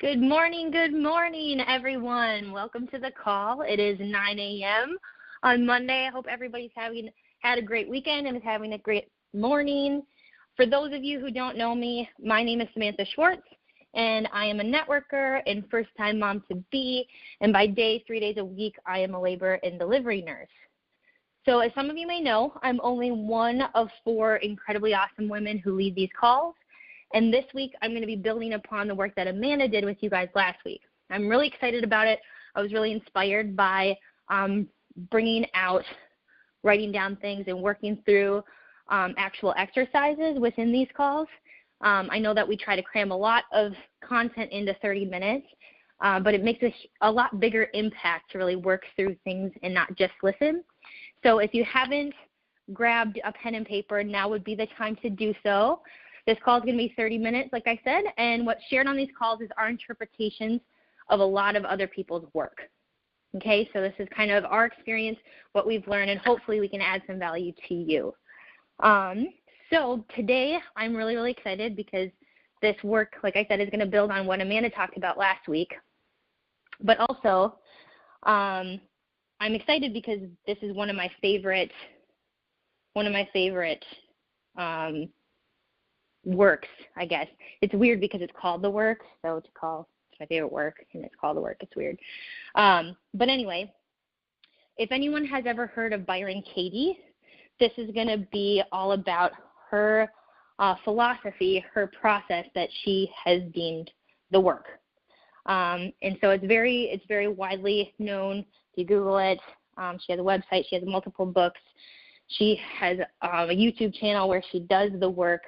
Good morning, everyone. Welcome to the call. It is 9 a.m. on Monday. I hope everybody's had a great weekend and is having a great morning. For those of you who don't know me, my name is Samantha Schwartz, and I am a networker and first-time mom-to-be, and by day, 3 days a week, I am a labor and delivery nurse. So as some of you may know, I'm only one of 4 incredibly awesome women who lead these calls. And this week, I'm going to be building upon the work that Amanda did with you guys last week. I'm really excited about it. I was really inspired by bringing out, writing down things and working through actual exercises within these calls. I know that we try to cram a lot of content into 30 minutes, but it makes a lot bigger impact to really work through things and not just listen. So if you haven't grabbed a pen and paper, now would be the time to do so. This call is going to be 30 minutes, like I said, and what's shared on these calls is our interpretations of a lot of other people's work. Okay, so this is kind of our experience, what we've learned, and hopefully we can add some value to you. So today I'm really, really excited because this work, like I said, is going to build on what Amanda talked about last week. But also, I'm excited because this is one of my favorite works, I guess. It's weird because it's called the work, so it's my favorite work, and it's called the work. It's weird. But anyway, if anyone has ever heard of Byron Katie, this is going to be all about her philosophy, her process that she has deemed the work. And so it's very widely known. If you Google it, she has a website. She has multiple books. She has a YouTube channel where she does the work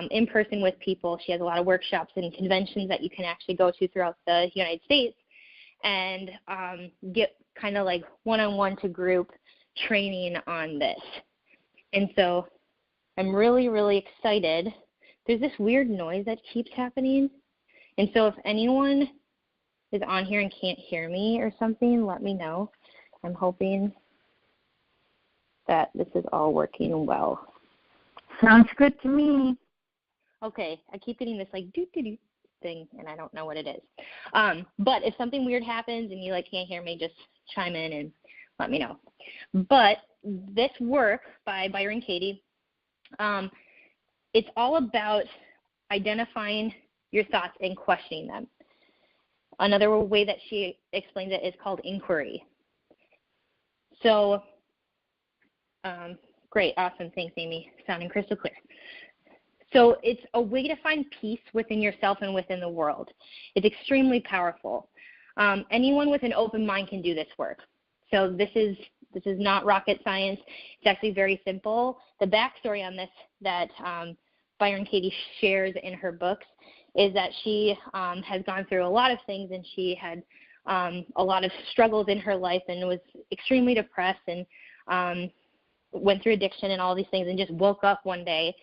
in person with people. She has a lot of workshops and conventions that you can actually go to throughout the United States and get kind of like one-on-one to group training on this. And so I'm really, really excited. There's this weird noise that keeps happening. And so if anyone is on here and can't hear me or something, let me know. I'm hoping that this is all working well. Sounds good to me. Okay, I keep getting this like doo-doo-doo thing, and I don't know what it is. But if something weird happens and you can't hear me, just chime in and let me know. But this work by Byron Katie, it's all about identifying your thoughts and questioning them. Another way that she explains it is called inquiry. So, great, awesome, thanks, Amy, sounding crystal clear. So it's a way to find peace within yourself and within the world. It's extremely powerful. Anyone with an open mind can do this work. So this is not rocket science. It's actually very simple. The backstory on this that Byron Katie shares in her books is that she has gone through a lot of things, and she had a lot of struggles in her life and was extremely depressed and went through addiction and all these things, and just woke up one day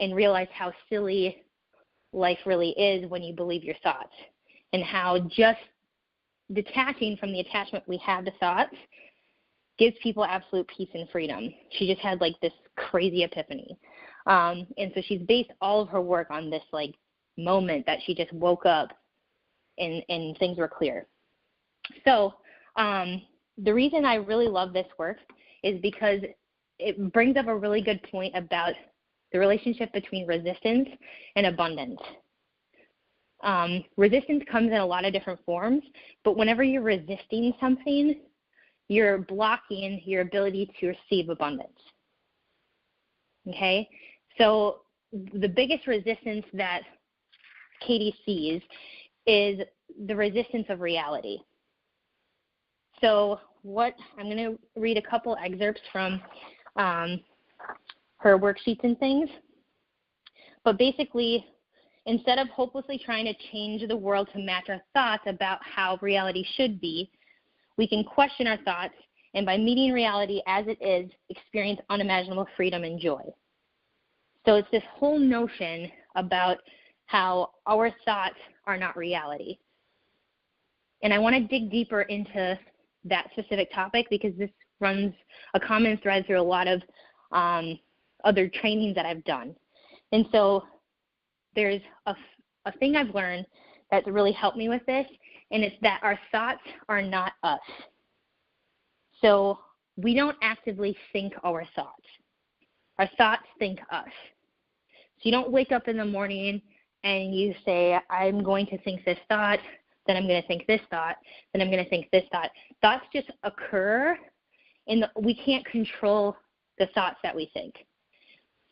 and realize how silly life really is when you believe your thoughts, and how just detaching from the attachment we have to thoughts gives people absolute peace and freedom. She just had this crazy epiphany. And so she's based all of her work on this moment that she just woke up and things were clear. So the reason I really love this work is because it brings up a really good point about the relationship between resistance and abundance. Resistance comes in a lot of different forms, but whenever you're resisting something, you're blocking your ability to receive abundance. Okay? So the biggest resistance that Katie sees is the resistance of reality. So I'm going to read a couple excerpts from her worksheets and things. But basically, instead of hopelessly trying to change the world to match our thoughts about how reality should be, we can question our thoughts, and by meeting reality as it is, experience unimaginable freedom and joy. So it's this whole notion about how our thoughts are not reality. And I want to dig deeper into that specific topic because this runs a common thread through a lot of other trainings that I've done. And so there's a thing I've learned that's really helped me with this, and it's that our thoughts are not us. So we don't actively think our thoughts. Our thoughts think us. So you don't wake up in the morning and you say, I'm going to think this thought, then I'm going to think this thought, then I'm going to think this thought. Thoughts just occur, and we can't control the thoughts that we think.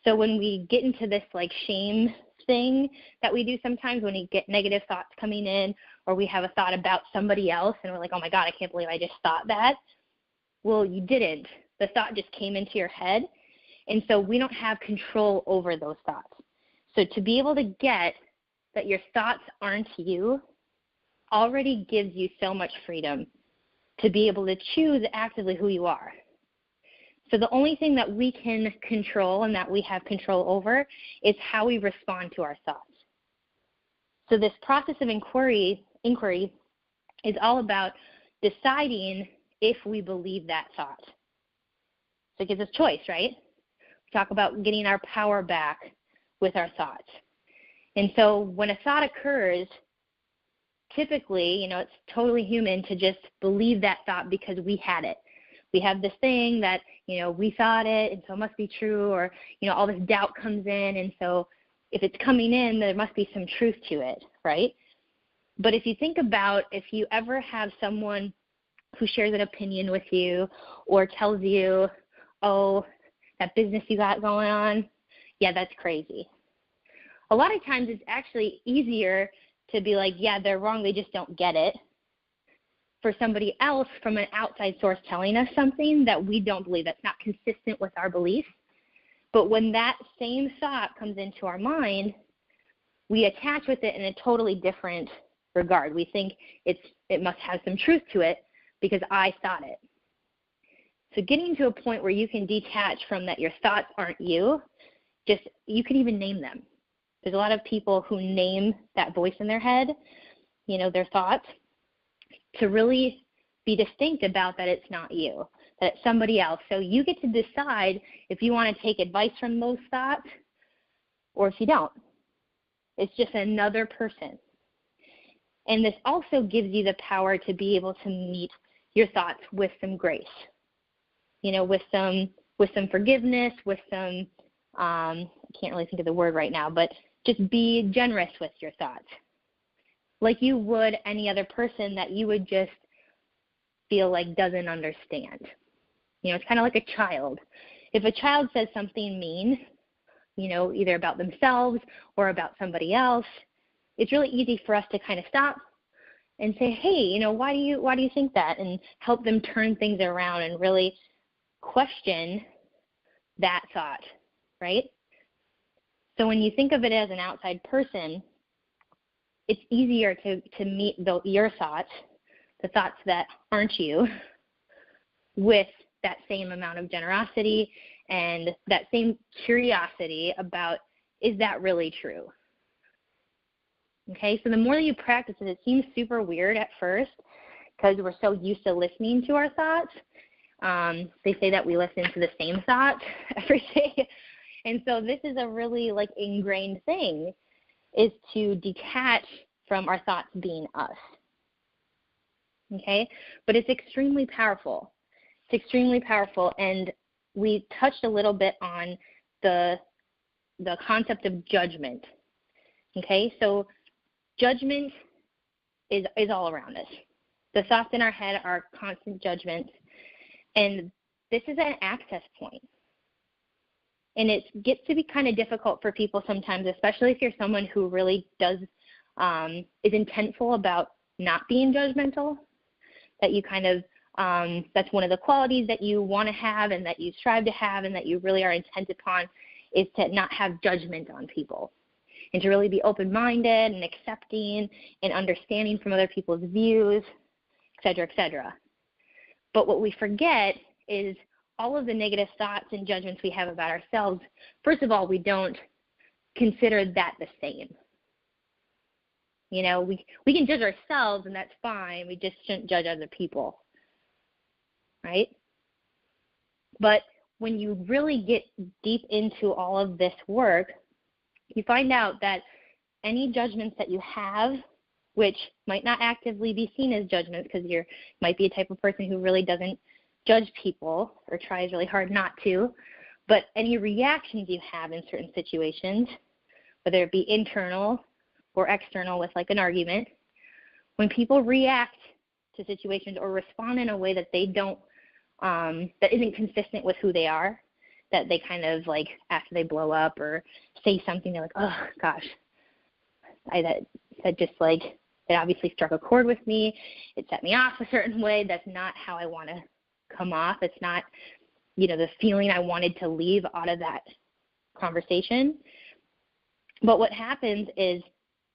So when we get into this like shame thing that we do sometimes when we get negative thoughts coming in, or we have a thought about somebody else and we're like, oh my God, I can't believe I just thought that. Well, you didn't. The thought just came into your head. And so we don't have control over those thoughts. So to be able to get that your thoughts aren't you already gives you so much freedom to be able to choose actively who you are. So the only thing that we can control and that we have control over is how we respond to our thoughts. So this process of inquiry is all about deciding if we believe that thought. So it gives us choice, right? We talk about getting our power back with our thoughts. And so when a thought occurs, typically, it's totally human to just believe that thought because we had it. We have this thing that, we thought it, and so it must be true, or, all this doubt comes in, and so if it's coming in, there must be some truth to it, right? But if you think about if you ever have someone who shares an opinion with you or tells you, oh, that business you got going on, yeah, that's crazy. A lot of times it's actually easier to be like, yeah, they're wrong, they just don't get it, for somebody else from an outside source telling us something that we don't believe, that's not consistent with our beliefs. But when that same thought comes into our mind, we attach with it in a totally different regard. We think it must have some truth to it because I thought it. So getting to a point where you can detach from that your thoughts aren't you, you can even name them. There's a lot of people who name that voice in their head, their thoughts, to really be distinct about that it's not you, that it's somebody else. So you get to decide if you want to take advice from those thoughts or if you don't. It's just another person. And this also gives you the power to be able to meet your thoughts with some grace, with some forgiveness, with some, I can't really think of the word right now, but just be generous with your thoughts, like you would any other person that you would just feel like doesn't understand. It's kind of like a child. If a child says something mean, either about themselves or about somebody else, it's really easy for us to kind of stop and say, hey, why do you think that? And help them turn things around and really question that thought, right? So when you think of it as an outside person, it's easier to meet your thoughts, the thoughts that aren't you, with that same amount of generosity and that same curiosity about, is that really true? Okay, so the more that you practice it seems super weird at first because we're so used to listening to our thoughts. They say that we listen to the same thoughts every day. And so this is a really ingrained thing, is to detach from our thoughts being us. Okay? But it's extremely powerful. It's extremely powerful. And we touched a little bit on the concept of judgment. Okay? So judgment is all around us. The thoughts in our head are constant judgments. And this is an access point. And it gets to be kind of difficult for people sometimes, especially if you're someone who really is intentful about not being judgmental, that you kind of, that's one of the qualities that you want to have and that you strive to have and that you really are intent upon, is to not have judgment on people and to really be open-minded and accepting and understanding from other people's views, et cetera, et cetera. But what we forget is all of the negative thoughts and judgments we have about ourselves. First of all, we don't consider that the same. We can judge ourselves, and that's fine. We just shouldn't judge other people, right? But when you really get deep into all of this work, you find out that any judgments that you have which might not actively be seen as judgments because you might be a type of person who really doesn't judge people or tries really hard not to. But any reactions you have in certain situations, whether it be internal or external with like an argument, when people react to situations or respond in a way that they don't, that isn't consistent with who they are, that they kind of like after they blow up or say something, they're like, oh gosh, that just like, it obviously struck a chord with me. It set me off a certain way. That's not how I want to come off. It's not, the feeling I wanted to leave out of that conversation. But what happens is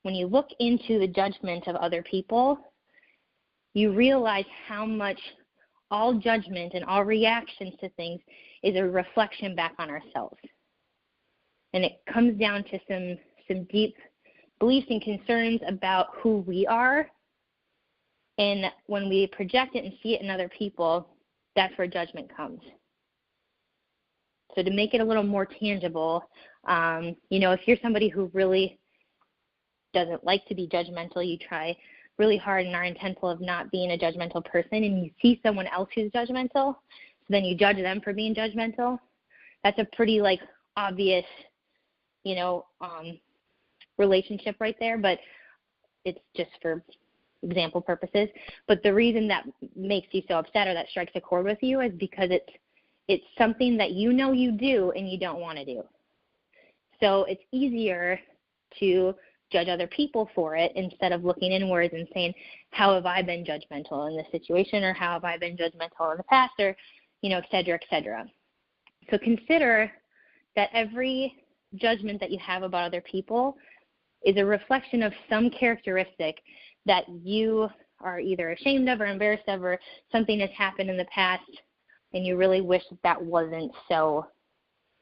when you look into the judgment of other people, you realize how much all judgment and all reactions to things is a reflection back on ourselves. And it comes down to some deep beliefs and concerns about who we are. And when we project it and see it in other people, that's where judgment comes. So to make it a little more tangible, if you're somebody who really doesn't like to be judgmental, you try really hard and are intentful of not being a judgmental person, and you see someone else who's judgmental, so then you judge them for being judgmental. That's a pretty obvious, relationship right there, but it's just for example purposes. But the reason that makes you so upset or that strikes a chord with you is because it's something that you do and you don't want to do. So it's easier to judge other people for it instead of looking inwards and saying, how have I been judgmental in this situation, or how have I been judgmental in the past, or, et cetera, et cetera. So consider that every judgment that you have about other people is a reflection of some characteristic that you are either ashamed of or embarrassed of, or something that's happened in the past and you really wish that wasn't so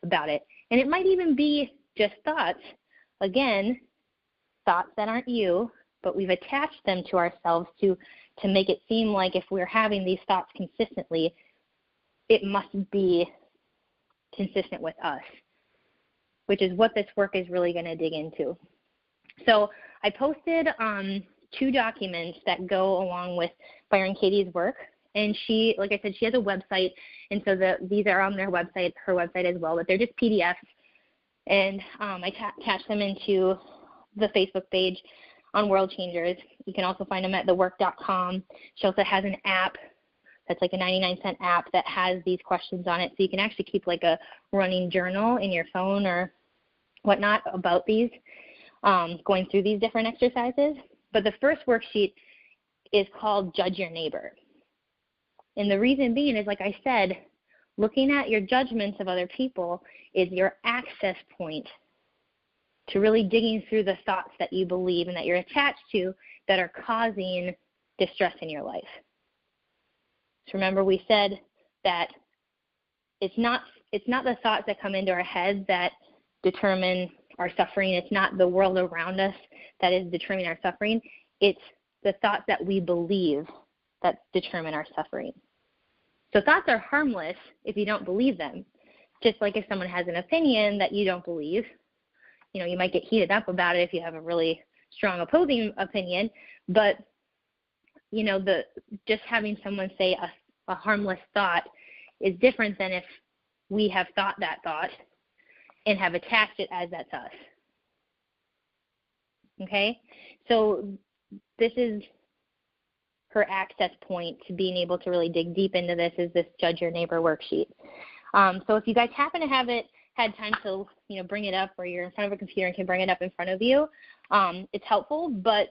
about it. And it might even be just thoughts. Again, thoughts that aren't you, but we've attached them to ourselves to make it seem like if we're having these thoughts consistently, it must be consistent with us, which is what this work is really going to dig into. So I posted 2 documents that go along with Byron Katie's work. And she, like I said, she has a website, and so these are on her website as well, but they're just PDFs. And I attached them into the Facebook page on World Changers. You can also find them at thework.com. She also has an app that's like a 99-cent app that has these questions on it, so you can actually keep like a running journal in your phone or whatnot about these, going through these different exercises. But the first worksheet is called Judge Your Neighbor. And the reason being is, like I said, looking at your judgments of other people is your access point to really digging through the thoughts that you believe and that you're attached to that are causing distress in your life. So remember, we said that it's not the thoughts that come into our heads that determine our suffering. It's not the world around us that is determining our suffering. It's the thoughts that we believe that determine our suffering. So thoughts are harmless if you don't believe them. Just like if someone has an opinion that you don't believe, you might get heated up about it if you have a really strong opposing opinion, but just having someone say a harmless thought is different than if we have thought that thought and have attached it as that's us. Okay? So this is her access point to being able to really dig deep into this, is this Judge Your Neighbor Worksheet. So if you guys happen to have it, had time to bring it up, or you're in front of a computer and can bring it up in front of you, it's helpful, but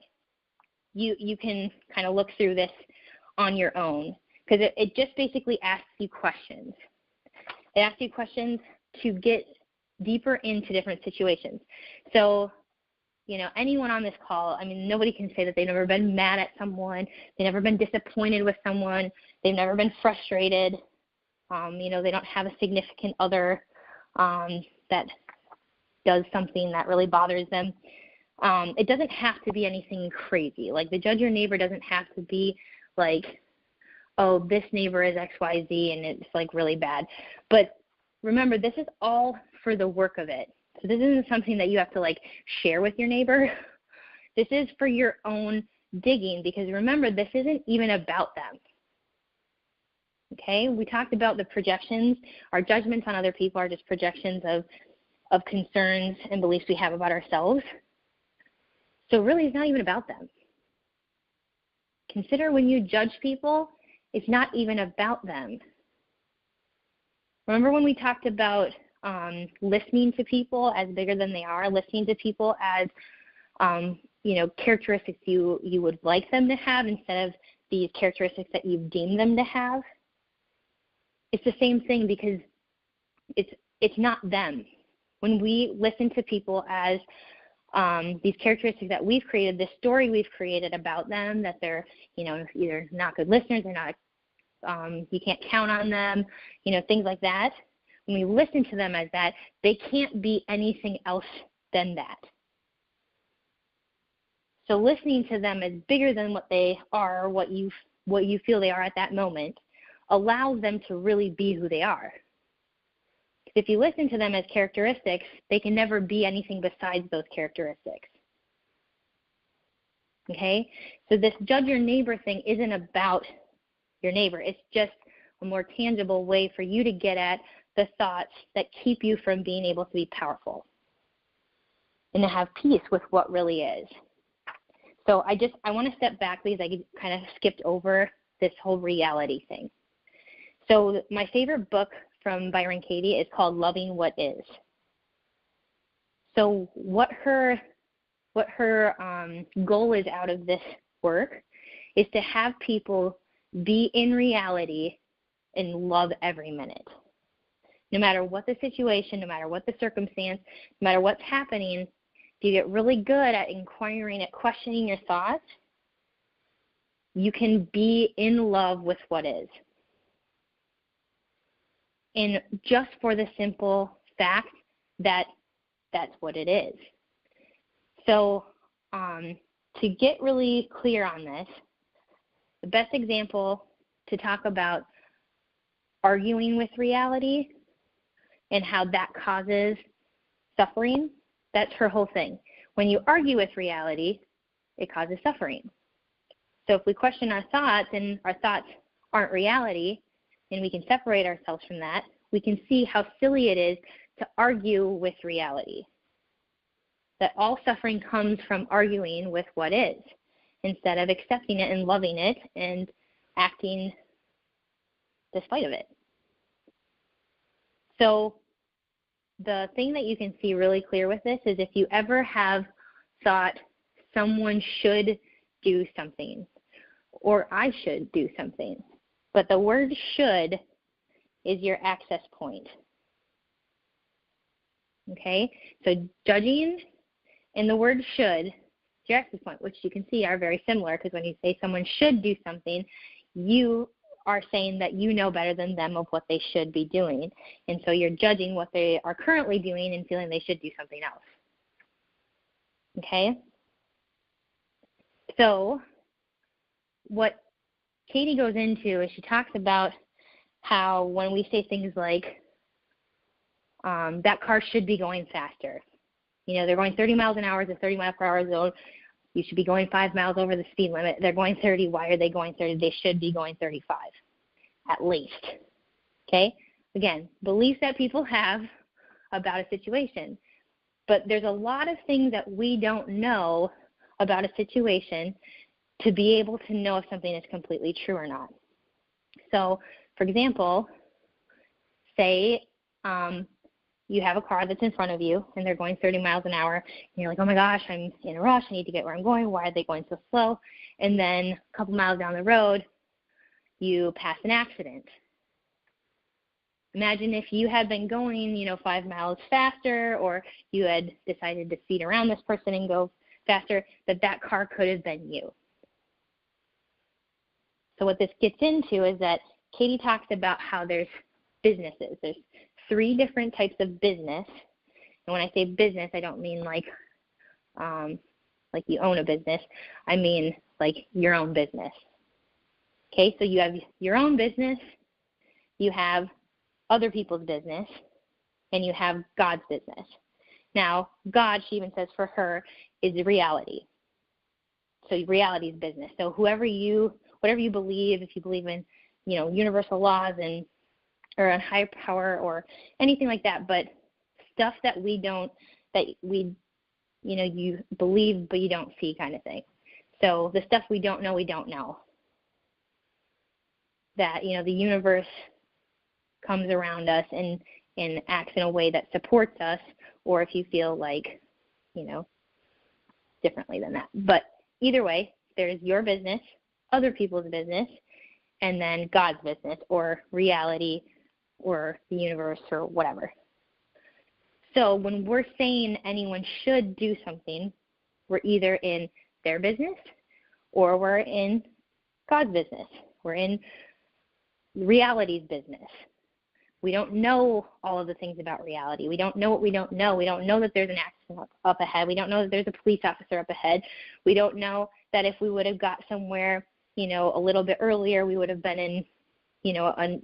you can kind of look through this on your own, because it just basically asks you questions. It asks you questions to get deeper into different situations. So, anyone on this call, nobody can say that they've never been mad at someone, they've never been disappointed with someone, they've never been frustrated, they don't have a significant other that does something that really bothers them. It doesn't have to be anything crazy. Like the Judge Your Neighbor doesn't have to be like, oh, this neighbor is XYZ and it's like really bad. But remember, this is all for the work of it. So this isn't something that you have to like share with your neighbor. This is for your own digging, because remember, this isn't even about them. Okay? We talked about the projections. Our judgments on other people are just projections of concerns and beliefs we have about ourselves. So really, it's not even about them. Consider when you judge people, it's not even about them. Remember when we talked about listening to people as bigger than they are, listening to people as characteristics you would like them to have instead of these characteristics that you've deemed them to have? It's the same thing, because it's not them. When we listen to people as these characteristics that we've created, this story we've created about them, that they're either not good listeners, they're not, you can't count on them, things like that. When we listen to them as that, they can't be anything else than that. So listening to them as bigger than what they are, what you feel they are at that moment, allows them to really be who they are. If you listen to them as characteristics, they can never be anything besides those characteristics. Okay? So this judge your neighbor thing isn't about your neighbor. It's just a more tangible way for you to get at the thoughts that keep you from being able to be powerful and to have peace with what really is. So I want to step back because I kind of skipped over this whole reality thing. So my favorite book from Byron Katie is called Loving What Is. So what her goal is out of this work is to have people be in reality and love every minute. No matter what the situation, no matter what the circumstance, no matter what's happening, if you get really good at inquiring, at questioning your thoughts, you can be in love with what is. And just for the simple fact that that's what it is. So to get really clear on this, the best example to talk about arguing with reality and how that causes suffering, that's her whole thing. When you argue with reality, it causes suffering. So if we question our thoughts and our thoughts aren't reality, and we can separate ourselves from that, we can see how silly it is to argue with reality. That all suffering comes from arguing with what is, instead of accepting it and loving it and acting despite of it. So the thing that you can see really clear with this is if you ever have thought someone should do something or I should do something, but the word should is your access point. Okay? So judging and the word should is your access point, which you can see are very similar, because when you say someone should do something, you are saying that you know better than them of what they should be doing. And so you're judging what they are currently doing and feeling they should do something else. Okay? So what Katie goes into is she talks about how when we say things like, that car should be going faster. They're going 30 miles an hour, the 30 mile per hour zone. You should be going 5 miles over the speed limit. They're going 30. Why are they going 30? They should be going 35, at least. Okay? Again, beliefs that people have about a situation. But there's a lot of things that we don't know about a situation to be able to know if something is completely true or not. So, for example, say you have a car that's in front of you, and they're going 30 miles an hour, and you're like, oh my gosh, I'm in a rush, I need to get where I'm going, why are they going so slow? And then a couple miles down the road, you pass an accident. Imagine if you had been going, 5 miles faster, or you had decided to speed around this person and go faster, that car could have been you. So what this gets into is that Katie talks about how there's businesses. There's 3 different types of business. And when I say business, I don't mean like you own a business. I mean like your own business. Okay, so you have your own business, you have other people's business, and you have God's business. Now, God, she even says for her, is reality. So reality is business. So whatever you believe, if you believe in, universal laws or on higher power or anything like that, but stuff that you believe but you don't see kind of thing. So the stuff we don't know, we don't know. That, the universe comes around us and acts in a way that supports us, or if you feel like, differently than that. But either way, there's your business, other people's business, and then God's business or reality or the universe or whatever. So when we're saying anyone should do something, we're either in their business or we're in God's business. We're in reality's business. We don't know all of the things about reality. We don't know what we don't know. We don't know that there's an accident up ahead. We don't know that there's a police officer up ahead. We don't know that if we would have got somewhere, a little bit earlier, we would have been in,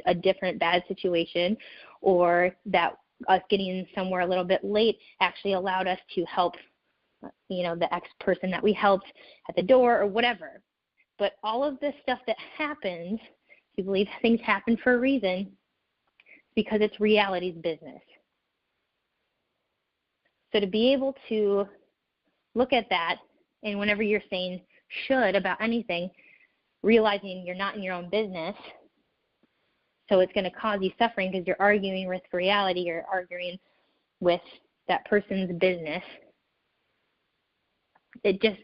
a different bad situation, or that us getting somewhere a little bit late actually allowed us to help, the ex-person that we helped at the door or whatever. But all of this stuff that happens, if you believe things happen for a reason, because it's reality's business. So to be able to look at that, and whenever you're saying should about anything, realizing you're not in your own business, so it's going to cause you suffering because you're arguing with reality, you're arguing with that person's business. It doesn't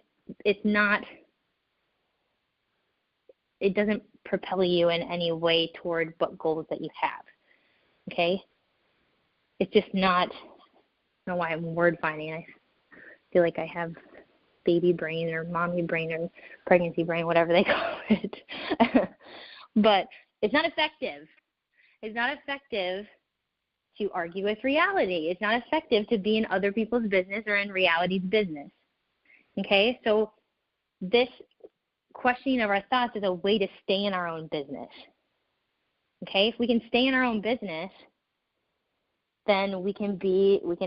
propel you in any way toward what goals that you have. Okay? It's just not, I don't know why I'm word finding. I feel like I have baby brain or mommy brain or pregnancy brain, whatever they call it. But it's not effective. It's not effective to argue with reality. It's not effective to be in other people's business or in reality's business. Okay? So this questioning of our thoughts is a way to stay in our own business. Okay, if we can stay in our own business, then we can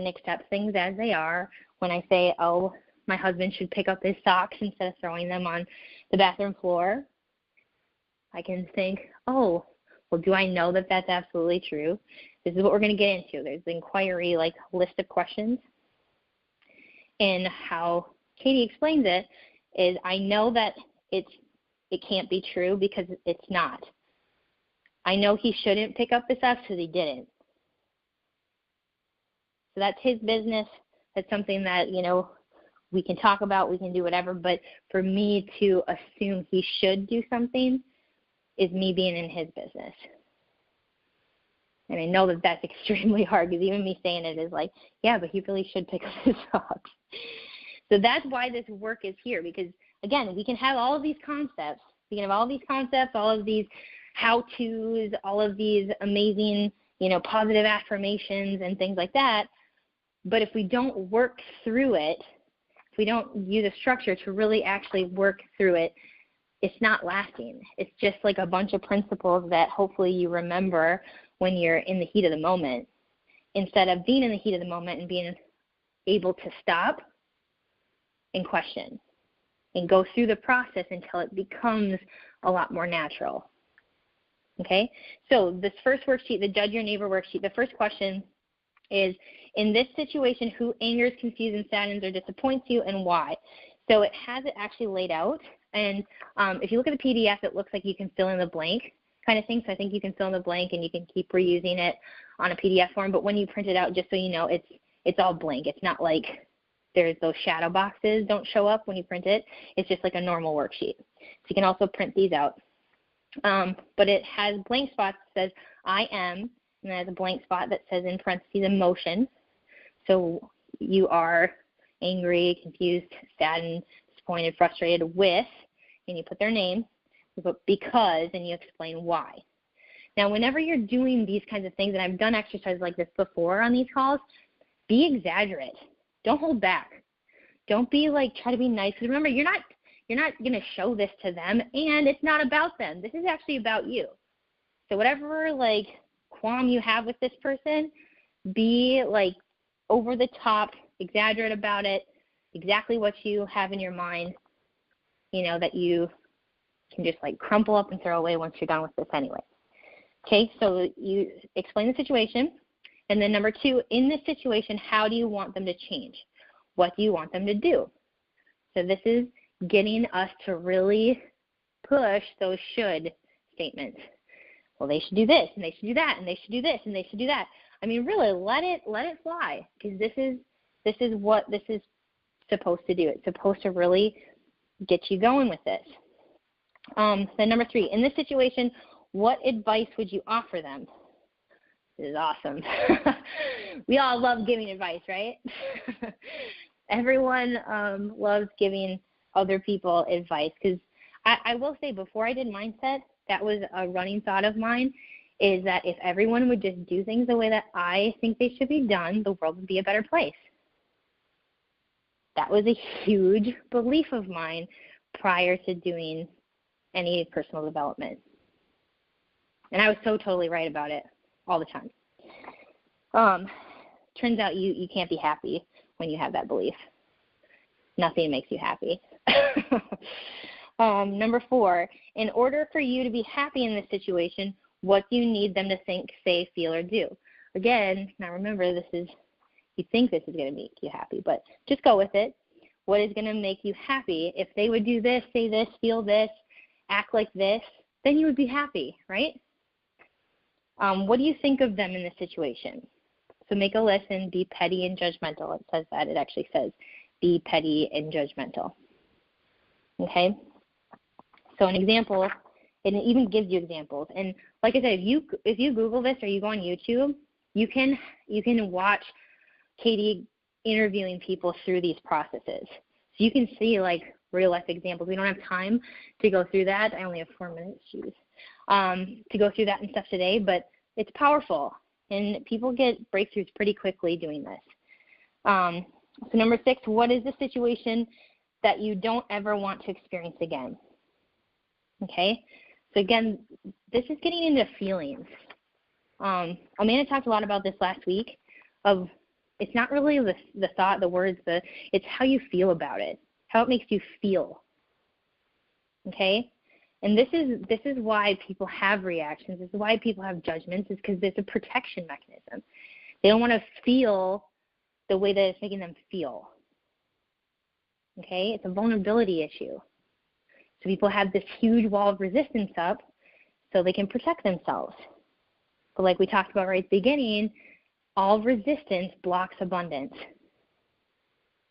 accept things as they are. When I say, oh, my husband should pick up his socks instead of throwing them on the bathroom floor, I can think, oh, well, do I know that that's absolutely true? This is what we're going to get into. There's the inquiry, list of questions. And how Katie explains it is, I know that it can't be true because it's not. I know he shouldn't pick up the socks because he didn't. So that's his business. That's something that, we can talk about, we can do whatever. But for me to assume he should do something is me being in his business. And I know that that's extremely hard because even me saying it is like, yeah, but he really should pick up his socks. So that's why this work is here, because, again, we can have all of these concepts. We can have all these concepts, all of these how-tos, all of these amazing, positive affirmations and things like that. But if we don't work through it, if we don't use a structure to really actually work through it, it's not lasting. It's just like a bunch of principles that hopefully you remember when you're in the heat of the moment, instead of being in the heat of the moment and being able to stop and question and go through the process until it becomes a lot more natural. Okay, so this first worksheet, the Judge-Your-Neighbor Worksheet, the first question is, in this situation, who angers, confuses, saddens, or disappoints you, and why? So it has it actually laid out, and if you look at the PDF, it looks like you can fill in the blank kind of thing, so I think you can fill in the blank and you can keep reusing it on a PDF form, but when you print it out, just so you know, it's all blank. It's not like there's those shadow boxes don't show up when you print it. It's just like a normal worksheet. So you can also print these out. But it has blank spots that says I am, and there's a blank spot that says in parentheses emotion. So you are angry, confused, saddened, disappointed, frustrated with, and you put their name, you put because, and you explain why. Now, whenever you're doing these kinds of things, and I've done exercises like this before on these calls, be exaggerate. Don't hold back. Don't be try to be nice. Because remember, you're not going to show this to them, and it's not about them. This is actually about you. So whatever, qualm you have with this person, be, over the top, exaggerate about it, exactly what you have in your mind, that you can just like crumple up and throw away once you're done with this anyway. Okay, so you explain the situation. And then number 2, in this situation, how do you want them to change? What do you want them to do? So this is getting us to really push those should statements. Well, they should do this, and they should do that, and they should do this, and they should do that. I mean, really, let it fly, because this is what this is supposed to do. It's supposed to really get you going with this. Then number 3, in this situation, what advice would you offer them? This is awesome. We all love giving advice, right? Everyone loves giving other people advice, because I will say, before I did mindset, that was a running thought of mine, is that if everyone would just do things the way that I think they should be done, the world would be a better place. That was a huge belief of mine prior to doing any personal development. And I was so totally right about it all the time. Turns out you can't be happy when you have that belief. Nothing makes you happy. Number 4, in order for you to be happy in this situation, what do you need them to think, say, feel, or do? Again, now remember, you think this is going to make you happy, but just go with it. What is going to make you happy? If they would do this, say this, feel this, act like this, then you would be happy, right? What do you think of them in this situation? So make a list and be petty and judgmental. It says that. It actually says be petty and judgmental. Okay? So an example, and it even gives you examples. And like I said, if you Google this or you go on YouTube, you can watch Katie interviewing people through these processes. So you can see like real life examples. We don't have time to go through that. I only have 4 minutes, to go through that and stuff today, but it's powerful. And people get breakthroughs pretty quickly doing this. So number 6, what is the situation that you don't ever want to experience again? Okay? So again, this is getting into feelings. Amanda talked a lot about this last week, of it's not really the thought, the words, it's how you feel about it, how it makes you feel. Okay? And this is why people have reactions. This is why people have judgments, is because there's a protection mechanism. They don't want to feel the way that it's making them feel. Okay? It's a vulnerability issue. So people have this huge wall of resistance up so they can protect themselves. But like we talked about right at the beginning, all resistance blocks abundance.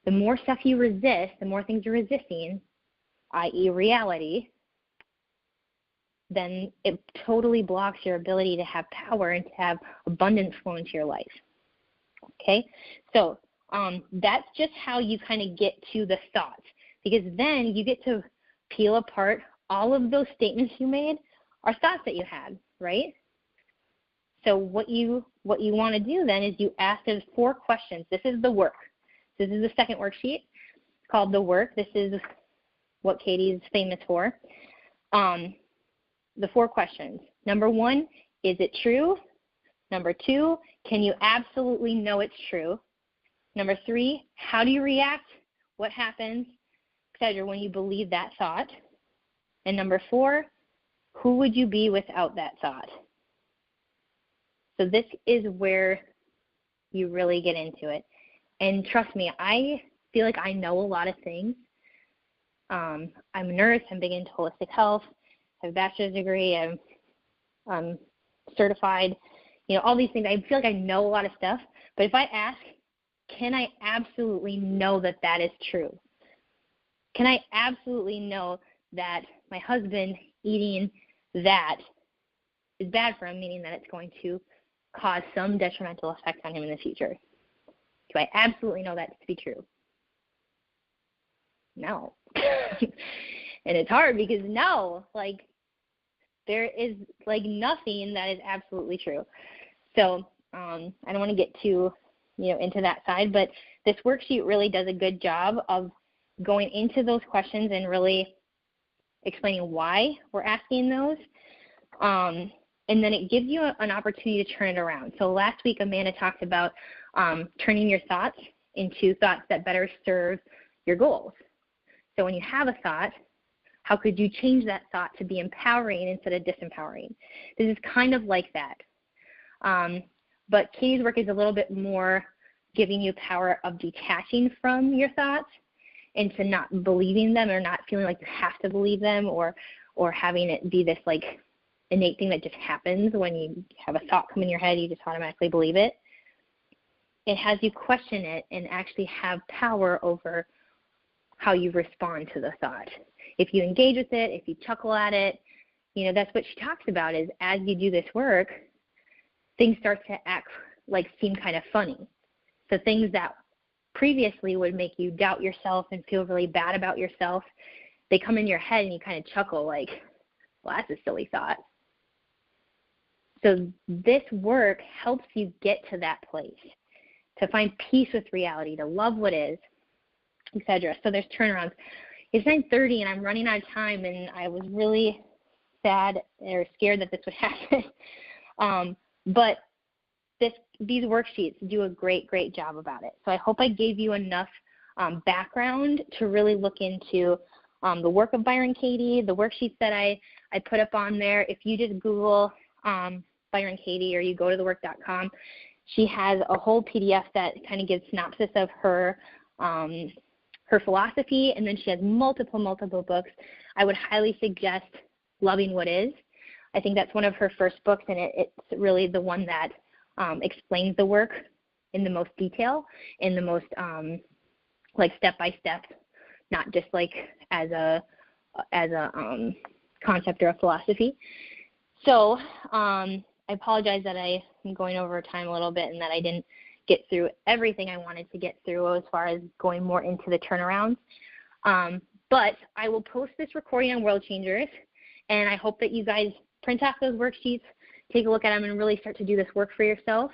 The more stuff you resist, the more things you're resisting, i.e. reality, then it totally blocks your ability to have power and to have abundance flow into your life. Okay? So that's just how you kind of get to the thoughts, because then you get to peel apart all of those statements you made are thoughts that you had, right? So what you want to do then is you ask those 4 questions. This is the work. This is the second worksheet called the work. This is what Katie's famous for. The 4 questions. Number 1, is it true? Number 2, can you absolutely know it's true? Number 3, how do you react? What happens, etc., when you believe that thought? And number 4, who would you be without that thought? So this is where you really get into it. And trust me, I feel like I know a lot of things. I'm a nurse. I'm big into holistic health. I have a bachelor's degree. I'm certified. All these things. I feel like I know a lot of stuff. But if I ask, can I absolutely know that that is true? Can I absolutely know that my husband eating that is bad for him, meaning that it's going to cause some detrimental effect on him in the future? Do I absolutely know that to be true? No. And it's hard because there is nothing that is absolutely true. So I don't want to get too into that side, but this worksheet really does a good job of going into those questions and really explaining why we're asking those. And then it gives you an opportunity to turn it around. So last week, Amanda talked about turning your thoughts into thoughts that better serve your goals. So when you have a thought, How could you change that thought to be empowering instead of disempowering? This is kind of like that. But Katie's work is a little bit more giving you power of detaching from your thoughts into not believing them or not feeling like you have to believe them or having it be this like innate thing that just happens when you have a thought come in your head, you just automatically believe it. It has you question it and actually have power over how you respond to the thought. If you engage with it, if you chuckle at it, that's what she talks about is as you do this work, things start to seem kind of funny. So things that previously would make you doubt yourself and feel really bad about yourself, they come in your head and you kind of chuckle like, well, that's a silly thought. So this work helps you get to that place, to find peace with reality, to love what is, etc. So there's turnarounds. It's 9:30 and I'm running out of time, and I was really sad or scared that this would happen. But these worksheets do a great job about it. So I hope I gave you enough background to really look into the work of Byron Katie, the worksheets that I put up on there. If you just Google Byron Katie or you go to thework.com, she has a whole PDF that kind of gives synopsis of her philosophy, and then she has multiple books. I would highly suggest Loving What Is. I think that's one of her first books, and it's really the one that explains the work in the most detail, in the most step-by-step, not just like as a concept or a philosophy. So I apologize that I am going over time a little bit and that I didn't get through everything I wanted to get through as far as going more into the turnarounds. But I will post this recording on World Changers, and I hope that you guys print off those worksheets, take a look at them, and really start to do this work for yourself.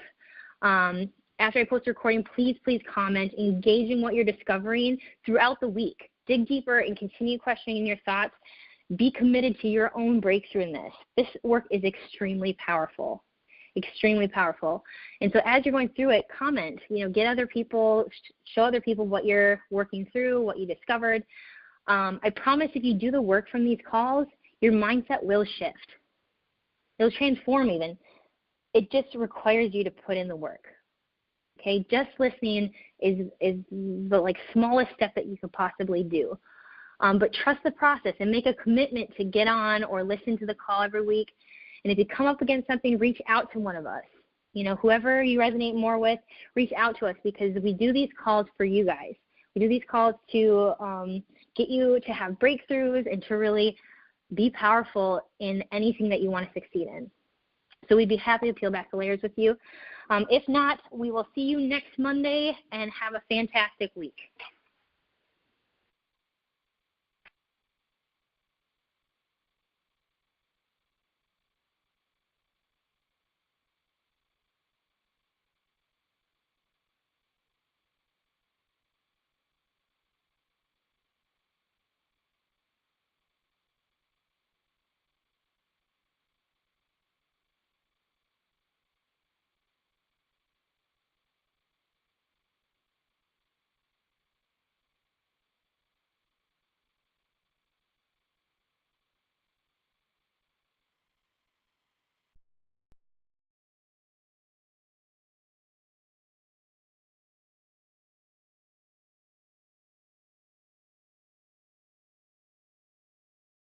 After I post the recording, please comment, engage in what you're discovering throughout the week. Dig deeper and continue questioning your thoughts. Be committed to your own breakthrough in this. This work is extremely powerful. And so as you're going through it, comment, get other people, show other people what you're working through, what you discovered. I promise if you do the work from these calls, your mindset will shift. It'll transform even. It just requires you to put in the work. Okay, just listening is the smallest step that you could possibly do. But trust the process and make a commitment to get on or listen to the call every week. And if you come up against something, reach out to one of us. Whoever you resonate more with, reach out to us, because we do these calls for you guys. We do these calls to get you to have breakthroughs and to really be powerful in anything that you want to succeed in. So we'd be happy to peel back the layers with you. If not, we will see you next Monday, and have a fantastic week.